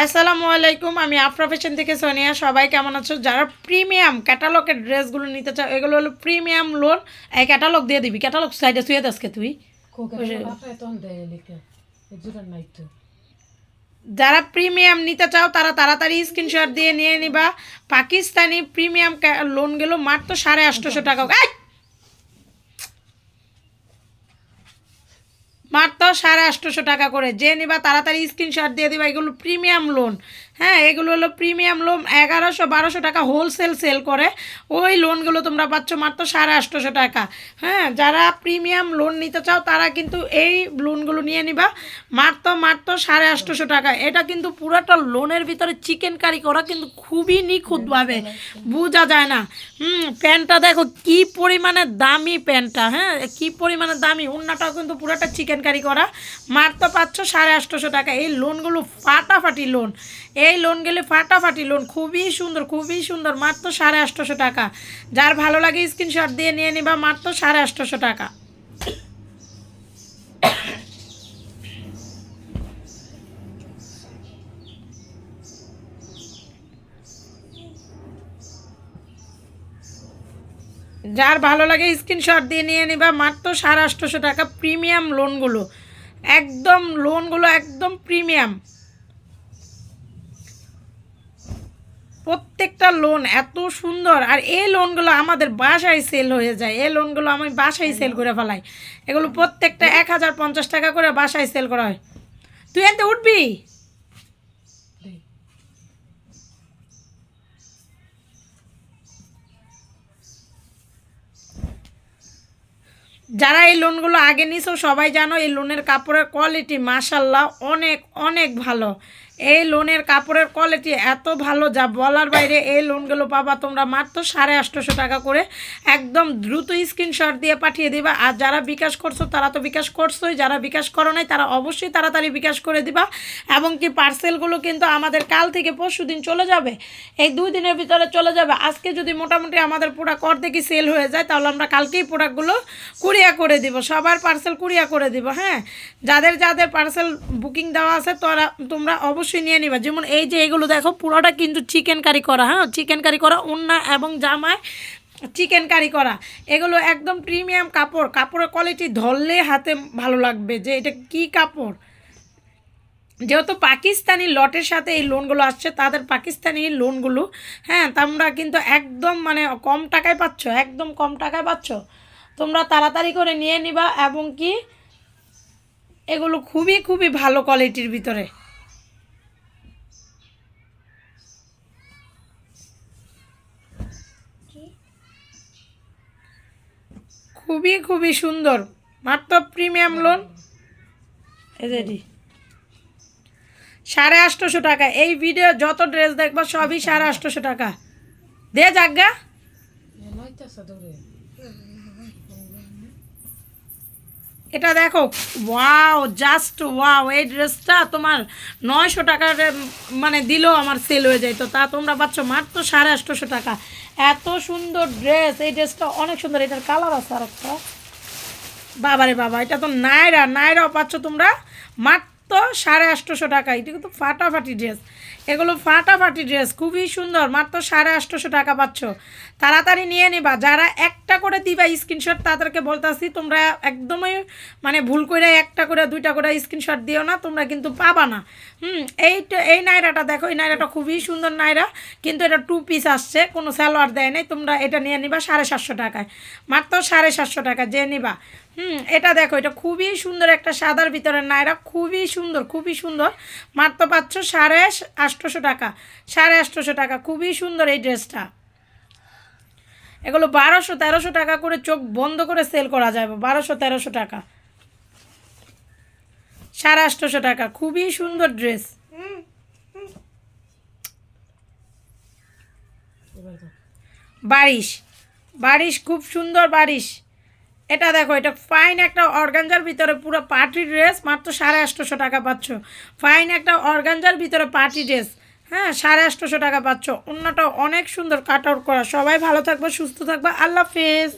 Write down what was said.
আসসালামু আলাইকুম, আমি আফরা ফ্যাশন থেকে সোনিয়া। সবাই কেমন আছো? যারা প্রিমিয়াম ক্যাটালগের ড্রেসগুলো নিতে চাও, এগুলো হলো প্রিমিয়াম লোন। এই ক্যাটালগ দিয়ে দিবি, ক্যাটালগ সাইডে শুয়ে আজকে তুই। যারা প্রিমিয়াম নিতে চাও তারা তাড়াতাড়ি স্ক্রিনশট দিয়ে নিয়ে নিবা। পাকিস্তানি প্রিমিয়াম লোনগুলো মাত্র 850 টাকা, মাত্র 850 টাকা করে। যে নিবা তাড়াতাড়ি স্ক্রিনশট দিয়ে দিবা। এগুলো প্রিমিয়াম লোন, হ্যাঁ, এগুলো হলো প্রিমিয়াম লোন। 1100-1200 টাকা হোলসেল সেল করে, ওই লোনগুলো তোমরা পাচ্ছ মাত্র 850 টাকা। হ্যাঁ, যারা প্রিমিয়াম লোন নিতে চাও তারা কিন্তু এই লোনগুলো নিয়ে নিবা মাত্র 850 টাকা। এটা কিন্তু পুরাটা লোনের ভিতরে চিকেন কারি করা, কিন্তু খুবই নিখুঁতভাবে বোঝা যায় না। প্যান্টটা দেখো কি পরিমাণে দামি প্যান্টটা, হ্যাঁ, কি পরিমাণে দামি। ওড়নাটাও কিন্তু পুরাটা চিকেন কারি করা, মাত্র পাচ্ছ 850 টাকা। এই লোনগুলো ফাটাফাটি লোন, এই লোনগুলো ফাটাফাটি লোন, খুবই সুন্দর খুবই সুন্দর, মাত্র 850 টাকা। যার ভালো লাগে স্ক্রিনশট দিয়ে নিয়ে নিবা মাত্র 850 টাকা। যার ভালো লাগে স্ক্রিনশট দিয়ে নিয়ে নিবা মাত্র 850 টাকা। প্রিমিয়াম লোনগুলো একদম, লোনগুলো একদম প্রিমিয়াম, প্রত্যেকটা লোন এত সুন্দর। আর এই লোনগুলো আমাদের বাসায় সেল হয়ে যায়, এই লোনগুলো আমি বাসায় সেল করে ফেলাই। এগুলো প্রত্যেকটা 1050 টাকা করে বাসায় সেল করা হয়। তুই এতে উঠবি? যারা এই লোনগুলো আগে নিছো সবাই জানো এই লোনের কাপড়ের কোয়ালিটি মাশাল্লাহ অনেক অনেক ভালো। এই লোনের কাপড়ের কোয়ালিটি এত ভালো যা বলার বাইরে। এই লোনগুলো পাবা তোমরা মাত্র 850 টাকা করে। একদম দ্রুত স্ক্রিনশট দিয়ে পাঠিয়ে দিবা। আর যারা বিকাশ করছো তারা তো বিকাশ করছোই, যারা বিকাশ করো নাই তারা অবশ্যই তাড়াতাড়ি বিকাশ করে দিবা। এবং কি পার্সেলগুলো কিন্তু আমাদের কাল থেকে পরশু দিন চলে যাবে, এই 2 দিনের ভিতরে চলে যাবে। আজকে যদি মোটামুটি আমাদের প্রোডাক্ট অর্ধেকই সেল হয়ে যায় তাহলে আমরা কালকেই প্রোডাক্টগুলো কুরিয়া করে দিব, সবার পার্সেল কুরিয়া করে দিব। হ্যাঁ, যাদের যাদের পার্সেল বুকিং দেওয়া আছে তোমরা অবশ্যই নিয়ে নিবা। যেমন এই যে এগুলো দেখো পুরোটা কিন্তু চিকেন কারি করা, হ্যাঁ, চিকেন কারি করা, ওড়না এবং জামায় চিকেন কারি করা। এগুলো একদম প্রিমিয়াম কাপড়, কাপড়ের কোয়ালিটি ধরলে হাতে ভালো লাগবে যে এটা কি কাপড়। যেহেতু পাকিস্তানি লটের সাথে এই লোনগুলো আসছে, তাদের পাকিস্তানি লোনগুলো, হ্যাঁ, তোমরা কিন্তু একদম মানে কম টাকায় পাচ্ছ, একদম কম টাকায় পাচ্ছ। তোমরা তাড়াতাড়ি করে নিয়ে নিবা। এবং কি এগুলো খুবই খুবই ভালো কোয়ালিটির ভিতরে, খুবই খুবই সুন্দর, মাত্র প্রিমিয়াম লোন। এদেরই 850 টাকা। এই ভিডিও যত ড্রেস দেখবা সবই 850 টাকা। দে জাগা। এটা দেখো, ওয়াও, জাস্ট ওয়াও। এই ড্রেসটা তোমার 900 টাকার মানে দিলেও আমার সেল হয়ে যায়, তো তা তোমরা পাচ্ছ মাত্র 850 টাকা। এত সুন্দর ড্রেস, এই ড্রেসটা অনেক সুন্দর। এটার কালার আছে আর একটা, বাবারে বাবা, এটা তো নায়রাও পাচ্ছ তোমরা মাত্র 850 টাকা। এটা কিন্তু ফাটাফাটি ড্রেস, এগুলো ফাটাফাটি ড্রেস, খুবই সুন্দর, মাত্র 850 টাকা পাচ্ছ। তাড়াতাড়ি নিয়ে নিবা। যারা একটা করে দিবা স্ক্রিনশট তাদেরকে বলতেছি তোমরা একদমই মানে ভুল করে একটা করে 2টা করে স্ক্রিনশট দিও না, তোমরা কিন্তু পাবা না। এই নায়রাটা দেখো, এই নায়রাটা খুবই সুন্দর নায়রা, কিন্তু এটা 2 পিস আসছে, কোনো সালোয়ার দেয় নাই। তোমরা এটা নিয়ে নিবা 750 টাকায়, মাত্র 750 টাকা যে নিবা। এটা দেখো, এটা খুবই সুন্দর একটা সাদার ভিতরে নায়রা, খুবই সুন্দর খুবই সুন্দর, মাত্র পাচ্ছ 850 টাকা, 850 টাকা। খুবই সুন্দর এই ড্রেসটা। এগুলো 1200-1300 টাকা করে চোখ বন্ধ করে সেল করা যাবে, 1200-1300 টাকা, 850 টাকা। খুবই সুন্দর ড্রেস। বারিশ খুব সুন্দর বারিশ। এটা দেখো, এটা ফাইন একটা অর্গানজার ভিতরে পুরো পার্টি ড্রেস, মাত্র 850 টাকা পাচ্ছ। ফাইন একটা অর্গানজার ভিতরে পার্টি ড্রেস, হ্যাঁ, 850 টাকা পাচ্ছ। অন্যটা অনেক সুন্দর কাট আউট করা। সবাই ভালো থাকবে, সুস্থ থাকবে, আল্লাহ হাফেজ।